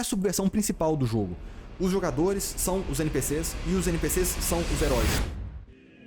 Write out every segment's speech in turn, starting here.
a subversão principal do jogo? Os jogadores são os NPCs e os NPCs são os heróis.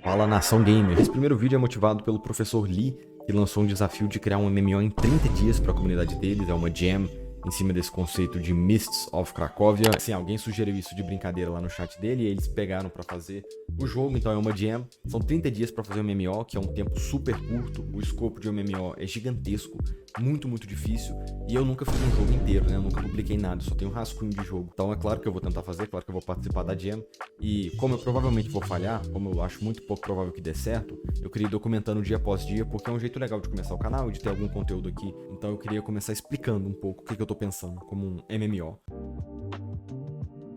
Fala, nação gamer. Esse primeiro vídeo é motivado pelo professor Lee, que lançou um desafio de criar um MMO em 30 dias para a comunidade deles. É uma jam em cima desse conceito de Mists of Cracovia. Assim, alguém sugeriu isso de brincadeira lá no chat dele e eles pegaram para fazer o jogo, então é uma jam. São 30 dias para fazer um MMO, que é um tempo super curto. O escopo de um MMO é gigantesco, muito difícil. E eu nunca fiz um jogo inteiro, né? Eu nunca publiquei nada, só tenho um rascunho de jogo. Então é claro que eu vou tentar fazer, claro que eu vou participar da jam. E como eu provavelmente vou falhar, como eu acho muito pouco provável que dê certo, eu queria ir documentando dia após dia, porque é um jeito legal de começar o canal e de ter algum conteúdo aqui. Então eu queria começar explicando um pouco o que eu tô pensando como um MMO.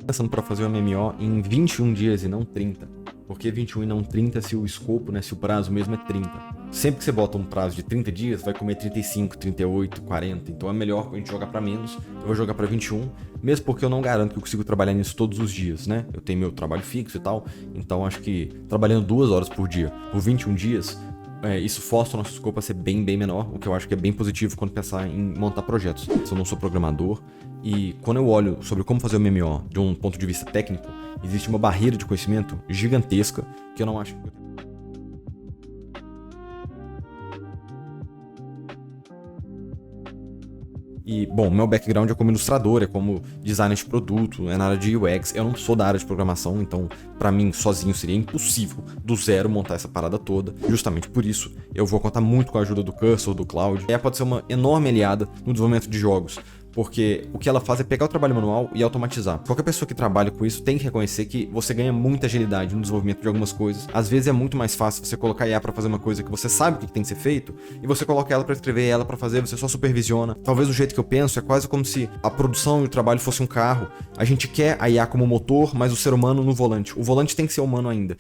Pensando para fazer um MMO em 21 dias e não 30. Por que 21 e não 30 se o escopo, né, se o prazo mesmo é 30? Sempre que você bota um prazo de 30 dias, vai comer 35, 38, 40. Então é melhor a gente jogar para menos. Eu vou jogar para 21, mesmo porque eu não garanto que eu consigo trabalhar nisso todos os dias, né? Eu tenho meu trabalho fixo e tal, então acho que trabalhando 2 horas por dia, por 21 dias, isso força o nosso escopo a ser bem menor, o que eu acho que é bem positivo quando pensar em montar projetos. Eu não sou programador e quando eu olho sobre como fazer o MMO de um ponto de vista técnico, existe uma barreira de conhecimento gigantesca que eu não acho que eu tenho. E, bom, meu background é como ilustrador, é como designer de produto, é na área de UX. Eu não sou da área de programação, então pra mim sozinho seria impossível do zero montar essa parada toda. Justamente por isso eu vou contar muito com a ajuda do Cursor, do Cloud. Ela pode ser uma enorme aliada no desenvolvimento de jogos, porque o que ela faz é pegar o trabalho manual e automatizar. Qualquer pessoa que trabalha com isso tem que reconhecer que você ganha muita agilidade no desenvolvimento de algumas coisas. Às vezes é muito mais fácil você colocar IA para fazer uma coisa que você sabe o que tem que ser feito, e você coloca ela para escrever, ela para fazer, você só supervisiona. Talvez o jeito que eu penso é quase como se a produção e o trabalho fosse um carro. A gente quer a IA como motor, mas o ser humano no volante. O volante tem que ser humano ainda.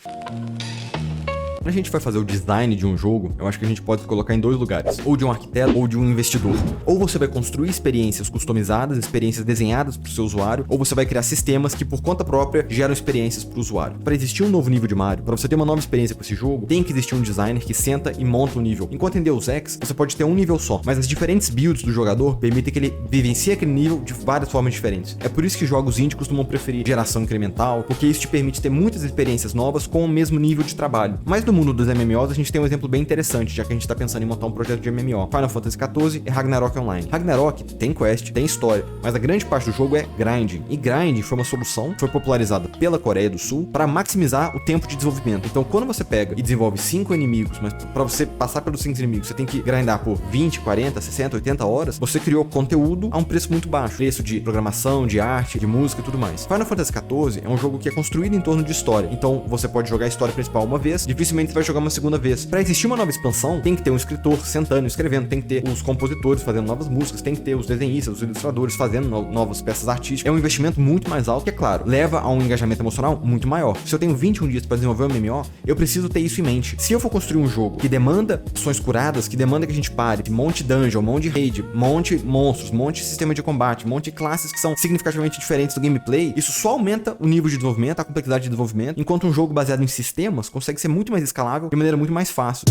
Quando a gente vai fazer o design de um jogo, eu acho que a gente pode colocar em 2 lugares, ou de um arquiteto ou de um investidor. Ou você vai construir experiências customizadas, experiências desenhadas para o seu usuário, ou você vai criar sistemas que por conta própria geram experiências para o usuário. Para existir um novo nível de Mario, para você ter uma nova experiência com esse jogo, tem que existir um designer que senta e monta um nível. Enquanto em Deus Ex, você pode ter um nível só, mas as diferentes builds do jogador permitem que ele vivencie aquele nível de várias formas diferentes. É por isso que jogos indie costumam preferir geração incremental, porque isso te permite ter muitas experiências novas com o mesmo nível de trabalho. Mas no mundo dos MMOs, a gente tem um exemplo bem interessante, já que a gente tá pensando em montar um projeto de MMO. Final Fantasy XIV e Ragnarok Online. Ragnarok tem quest, tem história, mas a grande parte do jogo é grinding. E grinding foi uma solução que foi popularizada pela Coreia do Sul para maximizar o tempo de desenvolvimento. Então, quando você pega e desenvolve 5 inimigos, mas para você passar pelos 5 inimigos, você tem que grindar por 20, 40, 60, 80 horas, você criou conteúdo a um preço muito baixo. Preço de programação, de arte, de música e tudo mais. Final Fantasy XIV é um jogo que é construído em torno de história. Então, você pode jogar a história principal uma vez, dificilmente você vai jogar uma segunda vez. Para existir uma nova expansão, tem que ter um escritor sentando, escrevendo, tem que ter os compositores fazendo novas músicas, tem que ter os desenhistas, os ilustradores fazendo novas peças artísticas. É um investimento muito mais alto, que é claro, leva a um engajamento emocional muito maior. Se eu tenho 21 dias para desenvolver um MMO, eu preciso ter isso em mente. Se eu for construir um jogo que demanda ações curadas, que demanda que a gente pare, monte dungeon, monte raid, monte monstros, monte sistema de combate, monte classes que são significativamente diferentes do gameplay, isso só aumenta o nível de desenvolvimento, a complexidade de desenvolvimento, enquanto um jogo baseado em sistemas consegue ser muito mais escalável de maneira muito mais fácil.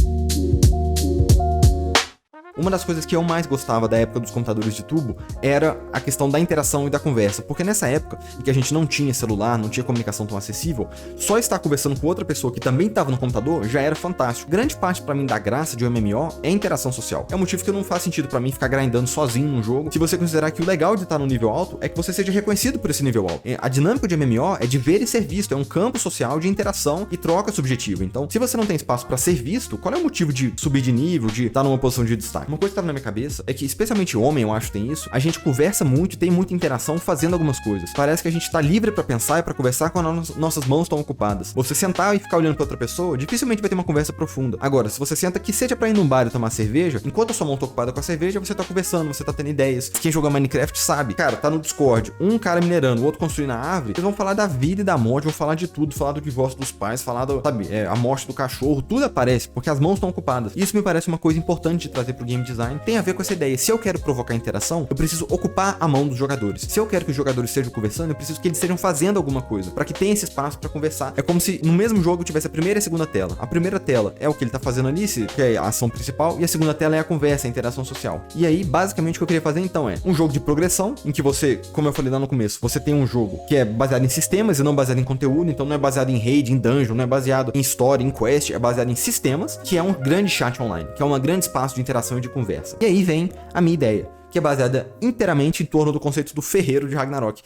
Uma das coisas que eu mais gostava da época dos computadores de tubo era a questão da interação e da conversa, porque nessa época em que a gente não tinha celular, não tinha comunicação tão acessível, só estar conversando com outra pessoa que também estava no computador já era fantástico. Grande parte pra mim da graça de um MMO é a interação social. É um motivo que não faz sentido pra mim ficar grindando sozinho num jogo, se você considerar que o legal de estar no nível alto é que você seja reconhecido por esse nível alto. A dinâmica de MMO é de ver e ser visto, é um campo social de interação e troca subjetiva. Então, se você não tem espaço pra ser visto, qual é o motivo de subir de nível, de estar numa posição de destaque? Uma coisa que tava na minha cabeça é que, especialmente homem, eu acho que tem isso, a gente conversa muito e tem muita interação fazendo algumas coisas. Parece que a gente tá livre pra pensar e pra conversar quando nossas mãos estão ocupadas. Você sentar e ficar olhando pra outra pessoa, dificilmente vai ter uma conversa profunda. Agora, se você senta que seja pra ir num bar e tomar cerveja, enquanto a sua mão tá ocupada com a cerveja, você tá conversando, você tá tendo ideias. Quem joga Minecraft sabe, cara, tá no Discord, um cara minerando, o outro construindo a árvore, eles vão falar da vida e da morte, vão falar de tudo, falar do divórcio dos pais, falar a morte do cachorro, tudo aparece, porque as mãos estão ocupadas. Isso me parece uma coisa importante de trazer pro game game design tem a ver com essa ideia. Se eu quero provocar interação, eu preciso ocupar a mão dos jogadores. Se eu quero que os jogadores estejam conversando, eu preciso que eles estejam fazendo alguma coisa, para que tenha esse espaço para conversar. É como se no mesmo jogo tivesse a primeira e a segunda tela. A primeira tela é o que ele tá fazendo ali, que é a ação principal, e a segunda tela é a conversa, a interação social. E aí, basicamente, o que eu queria fazer então é um jogo de progressão, em que você, como eu falei lá no começo, você tem um jogo que é baseado em sistemas e não baseado em conteúdo, então não é baseado em raid, em dungeon, não é baseado em story, em quest, é baseado em sistemas, que é um grande chat online, que é um grande espaço de interação e de conversa. E aí vem a minha ideia, que é baseada inteiramente em torno do conceito do ferreiro de Ragnarok.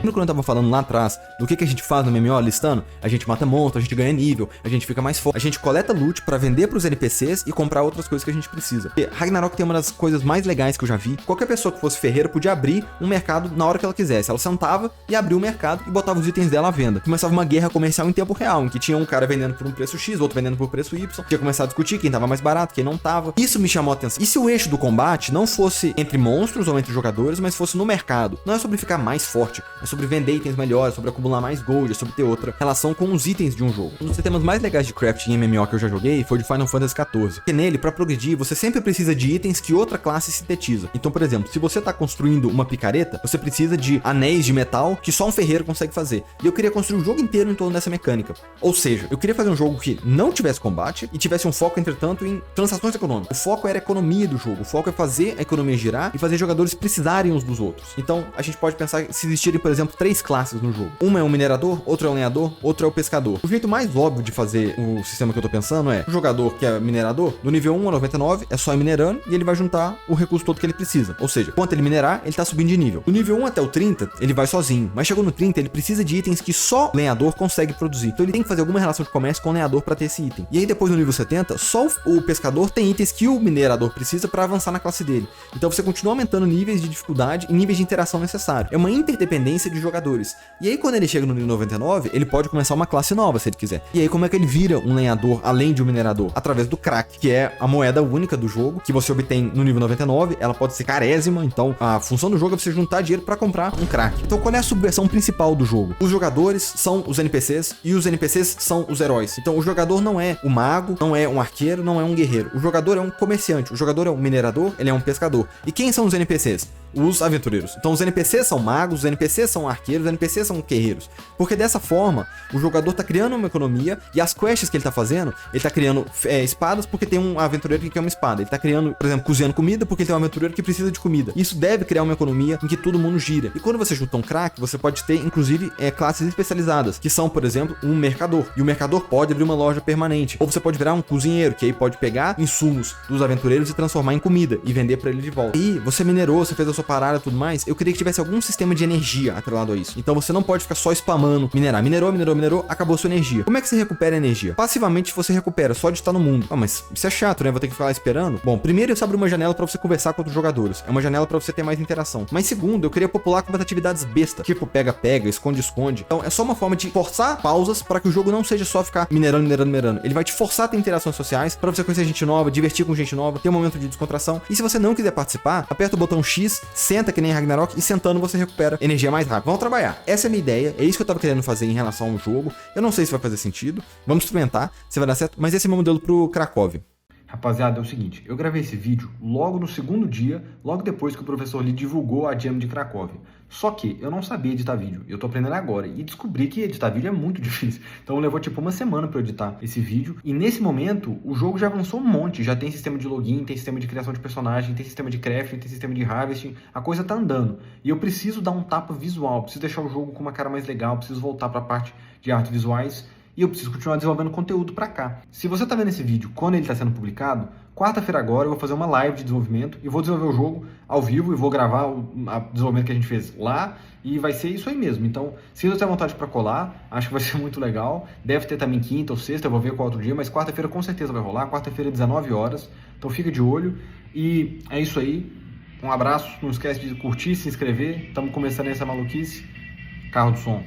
Quando eu tava falando lá atrás do que a gente faz no MMO listando, a gente mata monstro, a gente ganha nível, a gente fica mais forte, a gente coleta loot pra vender pros NPCs e comprar outras coisas que a gente precisa. Porque Ragnarok tem uma das coisas mais legais que eu já vi. Qualquer pessoa que fosse ferreiro podia abrir um mercado na hora que ela quisesse. Ela sentava e abria o mercado e botava os itens dela à venda. Começava uma guerra comercial em tempo real, em que tinha um cara vendendo por um preço X, outro vendendo por preço Y. Tinha começado a discutir quem tava mais barato, quem não tava. Isso me chamou a atenção. E se o eixo do combate não fosse entre monstros ou entre jogadores, mas fosse no mercado? Não é sobre ficar mais forte, é sobre vender itens melhores, sobre acumular mais gold, é sobre ter outra relação com os itens de um jogo. Um dos sistemas mais legais de crafting em MMO que eu já joguei foi o de Final Fantasy XIV. Porque nele, pra progredir, você sempre precisa de itens que outra classe sintetiza. Então, por exemplo, se você tá construindo uma picareta, você precisa de anéis de metal que só um ferreiro consegue fazer. E eu queria construir o jogo inteiro em torno dessa mecânica. Ou seja, eu queria fazer um jogo que não tivesse combate e tivesse um foco, entretanto, em transações econômicas. O foco era a economia do jogo. O foco é fazer a economia girar e fazer jogadores precisarem uns dos outros. Então, a gente pode pensar se existirem, por exemplo, 3 classes no jogo. Uma é um minerador, outro é um lenhador, outro é o pescador. O jeito mais óbvio de fazer o sistema que eu tô pensando é o jogador que é minerador, do nível 1 a 99 é só ir minerando e ele vai juntar o recurso todo que ele precisa. Ou seja, quanto ele minerar, ele tá subindo de nível. Do nível 1 até o 30, ele vai sozinho, mas chegou no 30, ele precisa de itens que só o lenhador consegue produzir. Então ele tem que fazer alguma relação de comércio com o lenhador para ter esse item. E aí depois no nível 70, só o pescador tem itens que o minerador precisa para avançar na classe dele. Então você continua aumentando níveis de dificuldade e níveis de interação necessários. É uma interdependência de jogadores. E aí quando ele chega no nível 99, ele pode começar uma classe nova se ele quiser. E aí como é que ele vira um lenhador além de um minerador? Através do crack, que é a moeda única do jogo, que você obtém no nível 99, ela pode ser carésima, então a função do jogo é você juntar dinheiro para comprar um crack. Então qual é a subversão principal do jogo? Os jogadores são os NPCs e os NPCs são os heróis. Então o jogador não é o mago, não é um arqueiro, não é um guerreiro. O jogador é um comerciante, o jogador é um minerador, ele é um pescador. E quem são os NPCs? Os aventureiros. Então os NPCs são magos, os NPCs são arqueiros, os NPCs são guerreiros. Porque dessa forma, o jogador tá criando uma economia e as quests que ele tá fazendo, ele tá criando espadas porque tem um aventureiro que quer uma espada. Ele tá criando, por exemplo, cozinhando comida porque ele tem um aventureiro que precisa de comida. Isso deve criar uma economia em que todo mundo gira. E quando você junta um crack, você pode ter, inclusive, classes especializadas, que são, por exemplo, um mercador. E o mercador pode abrir uma loja permanente. Ou você pode virar um cozinheiro, que aí pode pegar insumos dos aventureiros e transformar em comida e vender pra ele de volta. E você minerou, você fez a sua parada e tudo mais, eu queria que tivesse algum sistema de energia atrelado a isso. Então você não pode ficar só spamando, minerar. Minerou, acabou a sua energia. Como é que você recupera a energia? Passivamente você recupera só de estar no mundo. Ah, mas isso é chato, né? Vou ter que ficar lá esperando. Bom, primeiro você abre uma janela pra você conversar com outros jogadores. É uma janela pra você ter mais interação. Mas segundo, eu queria popular com atividades besta, tipo pega-pega, esconde-esconde. Então é só uma forma de forçar pausas para que o jogo não seja só ficar minerando. Ele vai te forçar a ter interações sociais pra você conhecer gente nova, divertir com gente nova, ter um momento de descontração. E se você não quiser participar, aperta o botão X, senta que nem Ragnarok e sentando você recupera energia mais rápido. Vamos trabalhar. Essa é a minha ideia, é isso que eu tava querendo fazer em relação ao jogo. Eu não sei se vai fazer sentido, vamos experimentar se vai dar certo, mas esse é o meu modelo pro Krakow. Rapaziada, é o seguinte, eu gravei esse vídeo logo no segundo dia, logo depois que o professor Lee divulgou a Jam de Krakow. Só que eu não sabia editar vídeo, eu tô aprendendo agora e descobri que editar vídeo é muito difícil. Então levou tipo uma semana pra eu editar esse vídeo e nesse momento o jogo já avançou um monte, já tem sistema de login, tem sistema de criação de personagem, tem sistema de crafting, tem sistema de harvesting, a coisa tá andando. E eu preciso dar um tapa visual, preciso deixar o jogo com uma cara mais legal, preciso voltar pra parte de artes visuais. E eu preciso continuar desenvolvendo conteúdo para cá. Se você tá vendo esse vídeo quando ele está sendo publicado, quarta-feira agora eu vou fazer uma live de desenvolvimento e vou desenvolver o jogo ao vivo e vou gravar o desenvolvimento que a gente fez lá e vai ser isso aí mesmo. Então, se você tem vontade para colar, acho que vai ser muito legal. Deve ter também quinta ou sexta, eu vou ver qual outro dia, mas quarta-feira com certeza vai rolar. Quarta-feira, 19 horas. Então fica de olho e é isso aí. Um abraço, não esquece de curtir, se inscrever. Estamos começando essa maluquice. Carro do som.